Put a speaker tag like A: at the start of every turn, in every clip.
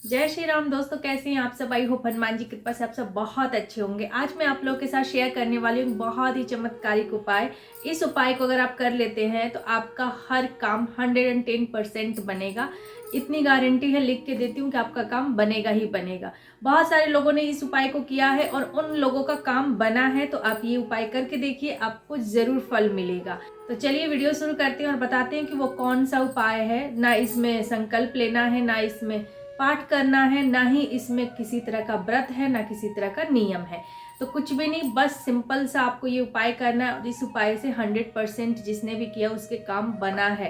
A: जय श्री राम दोस्तों, कैसे हैं आप सब। आई होप हनुमान जी की कृपा से आप सब बहुत अच्छे होंगे। आज मैं आप लोगों के साथ शेयर करने वाली हूँ बहुत ही चमत्कारिक उपाय। इस उपाय को अगर आप कर लेते हैं तो आपका हर काम 110% बनेगा। इतनी गारंटी है, लिख के देती हूँ कि आपका काम बनेगा ही बनेगा। बहुत सारे लोगों ने इस उपाय को किया है और उन लोगों का काम बना है, तो आप ये उपाय करके देखिए, आपको जरूर फल मिलेगा। तो चलिए वीडियो शुरू करते हैं और बताते हैं कि वो कौन सा उपाय है। ना इसमें संकल्प लेना है, ना इसमें पाठ करना है, ना ही इसमें किसी तरह का व्रत है, ना किसी तरह का नियम है। तो कुछ भी नहीं, बस सिंपल सा आपको ये उपाय करना है और इस उपाय से 100% जिसने भी किया उसके काम बना है।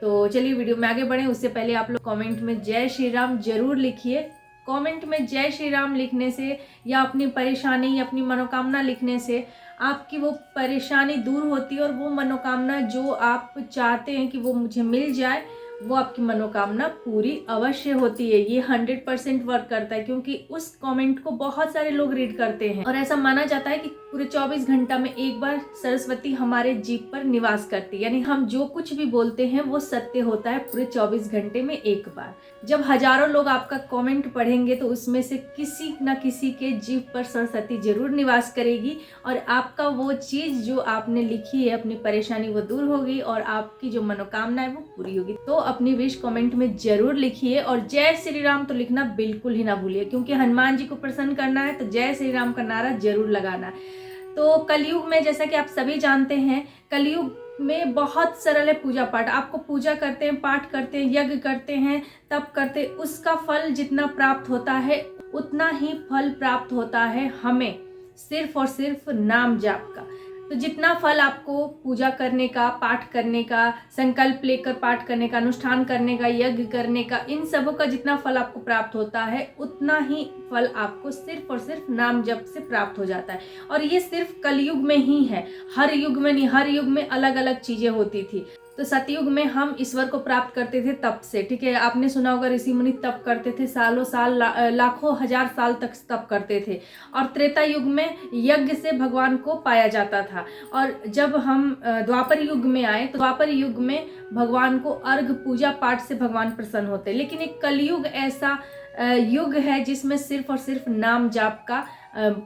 A: तो चलिए वीडियो में आगे बढ़े। उससे पहले आप लोग कमेंट में जय श्री राम जरूर लिखिए। कमेंट में जय श्री राम लिखने से या अपनी परेशानी या अपनी मनोकामना लिखने से आपकी वो परेशानी दूर होती है और वो मनोकामना जो आप चाहते हैं कि वो मुझे मिल जाए, वो आपकी मनोकामना पूरी अवश्य होती है। ये 100% वर्क करता है, क्योंकि उस कमेंट को बहुत सारे लोग रीड करते हैं और ऐसा माना जाता है कि पूरे 24 घंटा में एक बार सरस्वती हमारे जीभ पर निवास करती है। यानी हम जो कुछ भी बोलते हैं वो सत्य होता है पूरे 24 घंटे में एक बार। जब हजारों लोग आपका कमेंट पढ़ेंगे तो उसमें से किसी न किसी के जीभ पर सरस्वती जरूर निवास करेगी और आपका वो चीज जो आपने लिखी है, अपनी परेशानी, वो दूर होगी और आपकी जो मनोकामना है वो पूरी होगी। तो अपनी विश कमेंट में जरूर लिखिए और जय श्री राम तो लिखना बिल्कुल ही ना भूलिए, क्योंकि हनुमान जी को प्रसन्न करना है तो जय श्री राम का नारा जरूर लगाना है। तो कलयुग में, जैसा कि आप सभी जानते हैं, कलयुग में बहुत सरल है पूजा पाठ। आपको पूजा करते हैं, पाठ करते हैं, यज्ञ करते हैं, तप करते हैं, उसका फल जितना प्राप्त होता है उतना ही फल प्राप्त होता है हमें सिर्फ और सिर्फ नाम जाप का। तो जितना फल आपको पूजा करने का, पाठ करने का, संकल्प लेकर पाठ करने का, अनुष्ठान करने का, यज्ञ करने का, इन सबों का जितना फल आपको प्राप्त होता है उतना ही फल आपको सिर्फ और सिर्फ नाम जप से प्राप्त हो जाता है। और ये सिर्फ कलयुग में ही है, हर युग में नहीं। हर युग में अलग अलग चीजें होती थी। तो सतयुग में हम ईश्वर को प्राप्त करते थे तप से, ठीक है। आपने सुना होगा ऋषि मुनि तप करते थे, सालों साल, लाखों हजार साल तक तप करते थे। और त्रेता युग में यज्ञ से भगवान को पाया जाता था। और जब हम द्वापर युग में आए तो द्वापर युग में भगवान को अर्घ पूजा पाठ से भगवान प्रसन्न होते। लेकिन एक कलयुग ऐसा युग है जिसमें सिर्फ और सिर्फ नाम जाप का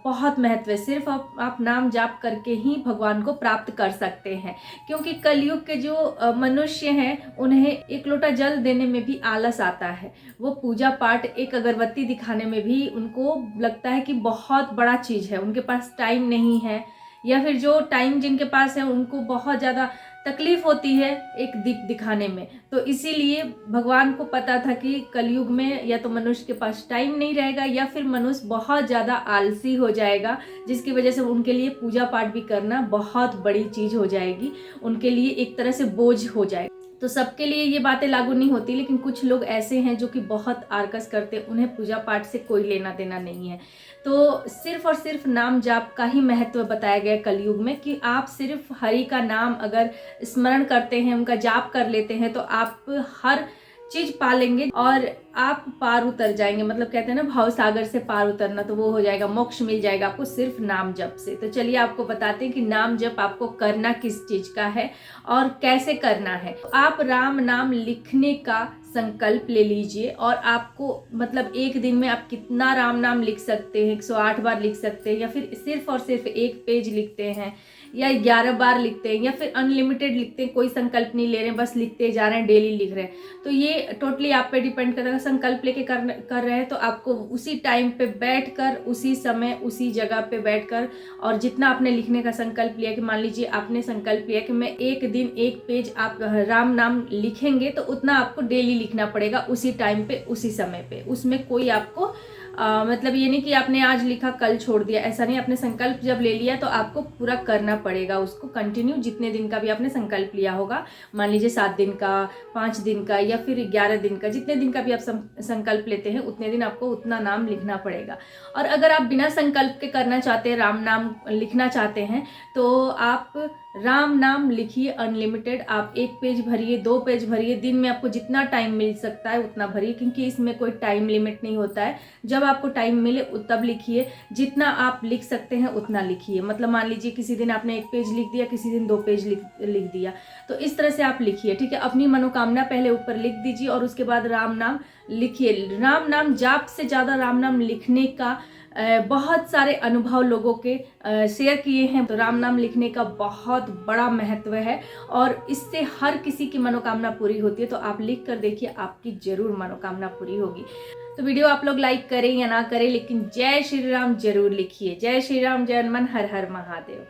A: बहुत महत्व है। सिर्फ आप नाम जाप करके ही भगवान को प्राप्त कर सकते हैं, क्योंकि कलयुग के जो मनुष्य हैं उन्हें एक लोटा जल देने में भी आलस आता है। वो पूजा पाठ, एक अगरबत्ती दिखाने में भी उनको लगता है कि बहुत बड़ा चीज है, उनके पास टाइम नहीं है, या फिर जो टाइम जिनके पास है उनको बहुत ज़्यादा तकलीफ होती है एक दीप दिखाने में। तो इसीलिए भगवान को पता था कि कलयुग में या तो मनुष्य के पास टाइम नहीं रहेगा या फिर मनुष्य बहुत ज़्यादा आलसी हो जाएगा, जिसकी वजह से उनके लिए पूजा पाठ भी करना बहुत बड़ी चीज़ हो जाएगी, उनके लिए एक तरह से बोझ हो जाएगा। तो सबके लिए ये बातें लागू नहीं होती, लेकिन कुछ लोग ऐसे हैं जो कि बहुत आर्कस करते हैं, उन्हें पूजा पाठ से कोई लेना देना नहीं है। तो सिर्फ और सिर्फ नाम जाप का ही महत्व बताया गया कलयुग में, कि आप सिर्फ हरि का नाम अगर स्मरण करते हैं, उनका जाप कर लेते हैं, तो आप हर चीज पालेंगे और आप पार उतर जाएंगे। मतलब कहते हैं ना, भाव सागर से पार उतरना, तो वो हो जाएगा, मोक्ष मिल जाएगा आपको सिर्फ नाम जप से। तो चलिए आपको बताते हैं कि नाम जप आपको करना किस चीज का है और कैसे करना है। आप राम नाम लिखने का संकल्प ले लीजिए और आपको, मतलब एक दिन में आप कितना राम नाम लिख सकते हैं, 108 बार लिख सकते हैं, या फिर सिर्फ और सिर्फ एक पेज लिखते हैं, या 11 बार लिखते हैं, या फिर अनलिमिटेड लिखते हैं, कोई संकल्प नहीं ले रहे हैं, बस लिखते जा रहे हैं, डेली लिख रहे हैं। तो ये टोटली आप पे डिपेंड करता है। संकल्प लेके कर रहे हैं तो आपको उसी टाइम पे बैठकर, उसी समय, उसी जगह पे बैठकर, और जितना आपने लिखने का संकल्प लिया, कि मान लीजिए आपने संकल्प लिया कि मैं एक दिन एक पेज आप राम नाम लिखेंगे, तो उतना आपको डेली लिखना पड़ेगा, उसी टाइम पे, उसी समय पे। उसमें कोई आपको मतलब ये नहीं कि आपने आज लिखा कल छोड़ दिया, ऐसा नहीं। आपने संकल्प जब ले लिया तो आपको पूरा करना पड़ेगा उसको कंटिन्यू, जितने दिन का भी आपने संकल्प लिया होगा। मान लीजिए 7 दिन का, 5 दिन का, या फिर 11 दिन का, जितने दिन का भी आप संकल्प लेते हैं उतने दिन आपको उतना नाम लिखना पड़ेगा। और अगर आप बिना संकल्प के करना चाहते हैं, राम नाम लिखना चाहते हैं, तो आप राम नाम लिखिए अनलिमिटेड। आप 1 पेज भरिए, 2 पेज भरिए, दिन में आपको जितना टाइम मिल सकता है उतना भरिए, क्योंकि इसमें कोई टाइम लिमिट नहीं होता है। जब आपको टाइम मिले तब लिखिए, जितना आप लिख सकते हैं उतना लिखिए। मतलब मान लीजिए किसी दिन आपने 1 पेज लिख दिया, किसी दिन 2 पेज लिख दिया, तो इस तरह से आप लिखिए, ठीक है। अपनी मनोकामना पहले ऊपर लिख दीजिए और उसके बाद राम नाम लिखिए। राम नाम जाप से ज़्यादा राम नाम लिखने का बहुत सारे अनुभव लोगों के शेयर किए हैं। तो राम नाम लिखने का बहुत बड़ा महत्व है और इससे हर किसी की मनोकामना पूरी होती है। तो आप लिख कर देखिए, आपकी जरूर मनोकामना पूरी होगी। तो वीडियो आप लोग लाइक करें या ना करें, लेकिन जय श्री राम जरूर लिखिए। जय श्री राम, जय हनुमान, हर हर महादेव।